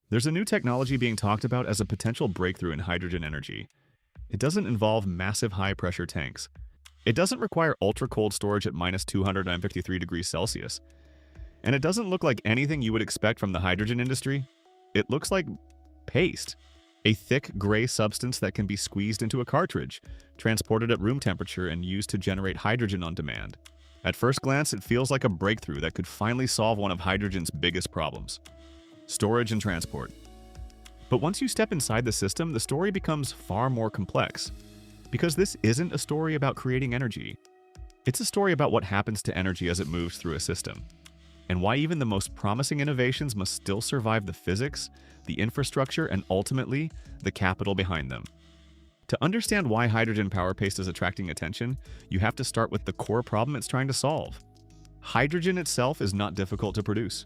There's a new technology being talked about as a potential breakthrough in hydrogen energy. It doesn't involve massive high-pressure tanks. It doesn't require ultra-cold storage at minus 253 degrees Celsius. And it doesn't look like anything you would expect from the hydrogen industry. It looks like paste, a thick gray substance that can be squeezed into a cartridge, transported at room temperature, and used to generate hydrogen on demand. At first glance, it feels like a breakthrough that could finally solve one of hydrogen's biggest problems: storage and transport. But once you step inside the system, the story becomes far more complex. Because this isn't a story about creating energy. It's a story about what happens to energy as it moves through a system, and why even the most promising innovations must still survive the physics, the infrastructure, and ultimately, the capital behind them. To understand why hydrogen power paste is attracting attention, you have to start with the core problem it's trying to solve. Hydrogen itself is not difficult to produce.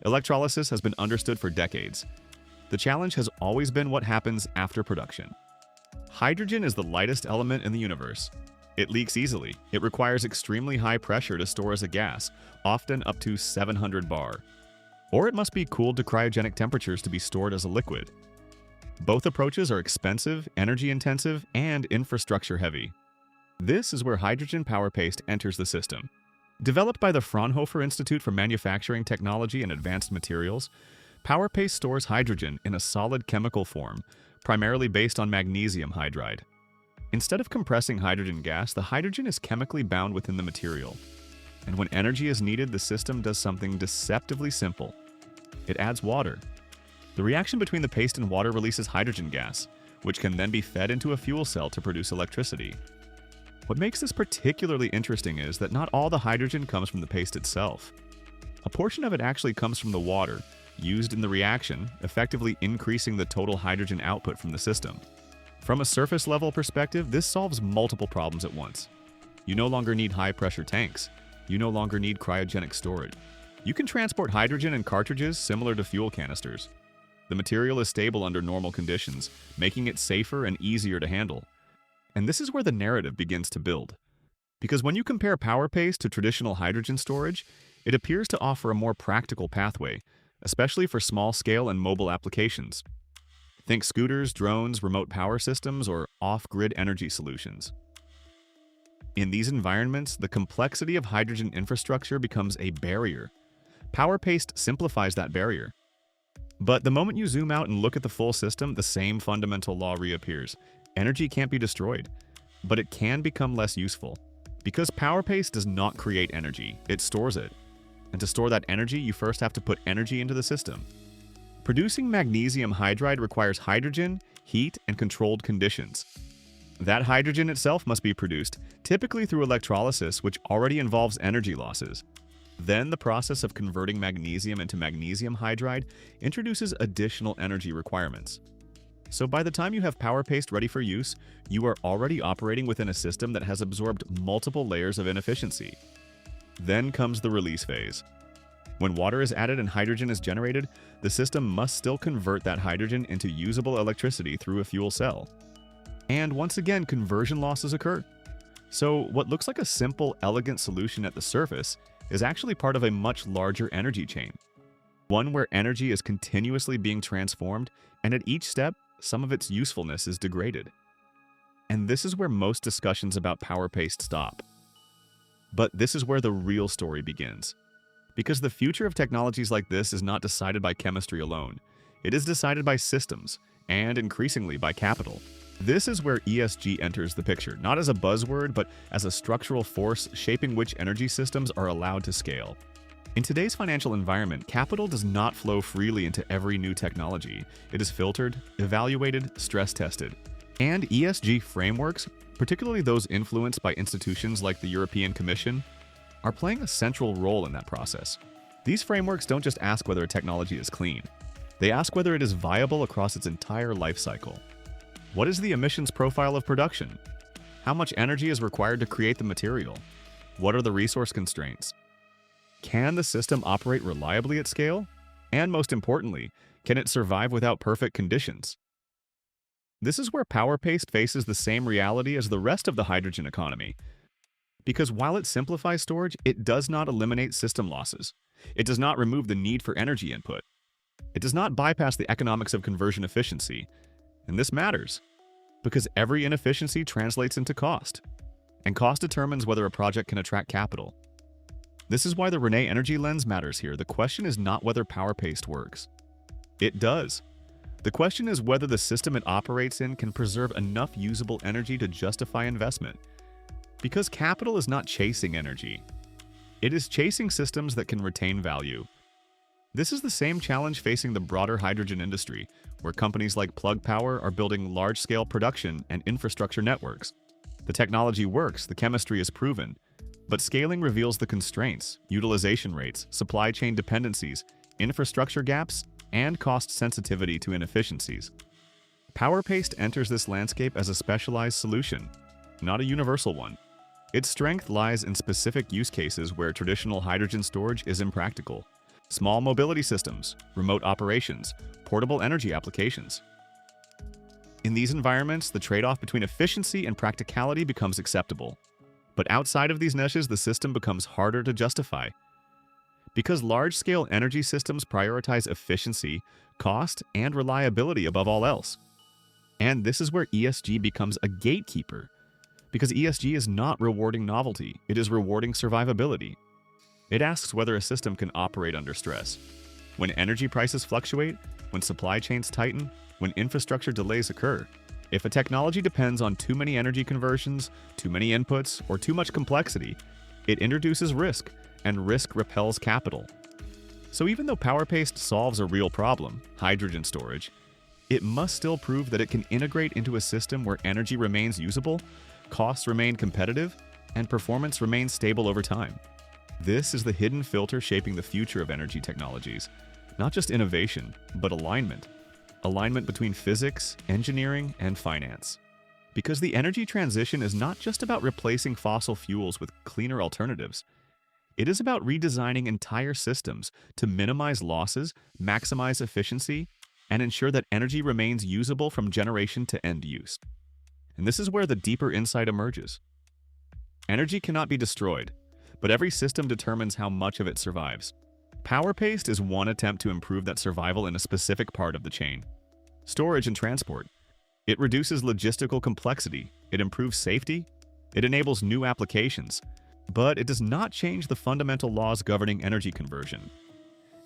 Electrolysis has been understood for decades. The challenge has always been what happens after production. Hydrogen is the lightest element in the universe. It leaks easily. It requires extremely high pressure to store as a gas, often up to 700 bar. Or it must be cooled to cryogenic temperatures to be stored as a liquid. Both approaches are expensive, energy-intensive, and infrastructure-heavy. This is where hydrogen power paste enters the system. Developed by the Fraunhofer Institute for Manufacturing Technology and Advanced Materials, power paste stores hydrogen in a solid chemical form, primarily based on magnesium hydride. Instead of compressing hydrogen gas, the hydrogen is chemically bound within the material. And when energy is needed, the system does something deceptively simple. It adds water. The reaction between the paste and water releases hydrogen gas, which can then be fed into a fuel cell to produce electricity. What makes this particularly interesting is that not all the hydrogen comes from the paste itself. A portion of it actually comes from the water, used in the reaction, effectively increasing the total hydrogen output from the system. From a surface-level perspective, this solves multiple problems at once. You no longer need high-pressure tanks. You no longer need cryogenic storage. You can transport hydrogen in cartridges similar to fuel canisters. The material is stable under normal conditions, making it safer and easier to handle. And this is where the narrative begins to build. Because when you compare power paste to traditional hydrogen storage, it appears to offer a more practical pathway, especially for small-scale and mobile applications. Think scooters, drones, remote power systems, or off-grid energy solutions. In these environments, the complexity of hydrogen infrastructure becomes a barrier. Power paste simplifies that barrier. But the moment you zoom out and look at the full system, the same fundamental law reappears. Energy can't be destroyed, but it can become less useful. Because power paste does not create energy, it stores it. And to store that energy, you first have to put energy into the system. Producing magnesium hydride requires hydrogen, heat, and controlled conditions. That hydrogen itself must be produced, typically through electrolysis, which already involves energy losses. Then the process of converting magnesium into magnesium hydride introduces additional energy requirements. So by the time you have power paste ready for use, you are already operating within a system that has absorbed multiple layers of inefficiency. Then comes the release phase. When water is added and hydrogen is generated, the system must still convert that hydrogen into usable electricity through a fuel cell. And once again, conversion losses occur. So what looks like a simple, elegant solution at the surface is actually part of a much larger energy chain. One where energy is continuously being transformed, and at each step, some of its usefulness is degraded. And this is where most discussions about power paste stop. But this is where the real story begins. Because the future of technologies like this is not decided by chemistry alone. It is decided by systems, and increasingly by capital. This is where ESG enters the picture, not as a buzzword, but as a structural force shaping which energy systems are allowed to scale. In today's financial environment, capital does not flow freely into every new technology. It is filtered, evaluated, stress-tested. And ESG frameworks, particularly those influenced by institutions like the European Commission, are playing a central role in that process. These frameworks don't just ask whether a technology is clean. They ask whether it is viable across its entire life cycle. What is the emissions profile of production? How much energy is required to create the material? What are the resource constraints? Can the system operate reliably at scale? And most importantly, can it survive without perfect conditions? This is where power paste faces the same reality as the rest of the hydrogen economy. Because while it simplifies storage, it does not eliminate system losses. It does not remove the need for energy input. It does not bypass the economics of conversion efficiency, and this matters because every inefficiency translates into cost, and cost determines whether a project can attract capital. This is why the Renewable Energy lens matters here. The question is not whether Powerpaste works. It does. The question is whether the system it operates in can preserve enough usable energy to justify investment. Because capital is not chasing energy. It is chasing systems that can retain value. This is the same challenge facing the broader hydrogen industry, where companies like Plug Power are building large-scale production and infrastructure networks. The technology works, the chemistry is proven, but scaling reveals the constraints, utilization rates, supply chain dependencies, infrastructure gaps, and cost sensitivity to inefficiencies. Powerpaste enters this landscape as a specialized solution, not a universal one. Its strength lies in specific use cases where traditional hydrogen storage is impractical. Small mobility systems, remote operations, portable energy applications. In these environments, the trade-off between efficiency and practicality becomes acceptable. But outside of these niches, the system becomes harder to justify. Because large-scale energy systems prioritize efficiency, cost, and reliability above all else. And this is where ESG becomes a gatekeeper. Because ESG is not rewarding novelty, it is rewarding survivability. It asks whether a system can operate under stress. When energy prices fluctuate, when supply chains tighten, when infrastructure delays occur. If a technology depends on too many energy conversions, too many inputs, or too much complexity, it introduces risk, and risk repels capital. So even though Powerpaste solves a real problem, hydrogen storage, it must still prove that it can integrate into a system where energy remains usable, costs remain competitive, and performance remains stable over time. This is the hidden filter shaping the future of energy technologies. Not just innovation, but alignment. Alignment between physics, engineering, and finance. Because the energy transition is not just about replacing fossil fuels with cleaner alternatives. It is about redesigning entire systems to minimize losses, maximize efficiency, and ensure that energy remains usable from generation to end use. And this is where the deeper insight emerges. Energy cannot be destroyed, but every system determines how much of it survives. Powerpaste is one attempt to improve that survival in a specific part of the chain. Storage and transport. It reduces logistical complexity, it improves safety, it enables new applications, but it does not change the fundamental laws governing energy conversion.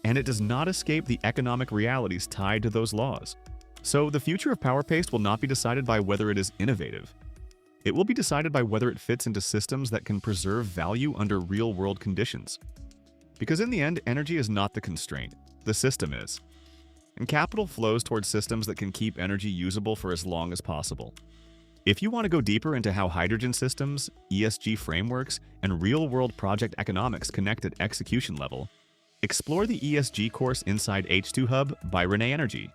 And it does not escape the economic realities tied to those laws. So the future of Powerpaste will not be decided by whether it is innovative. It will be decided by whether it fits into systems that can preserve value under real-world conditions. Because in the end, energy is not the constraint, the system is. And capital flows towards systems that can keep energy usable for as long as possible. If you want to go deeper into how hydrogen systems, ESG frameworks, and real-world project economics connect at execution level, explore the ESG course inside H2 Hub by Renewable Energy.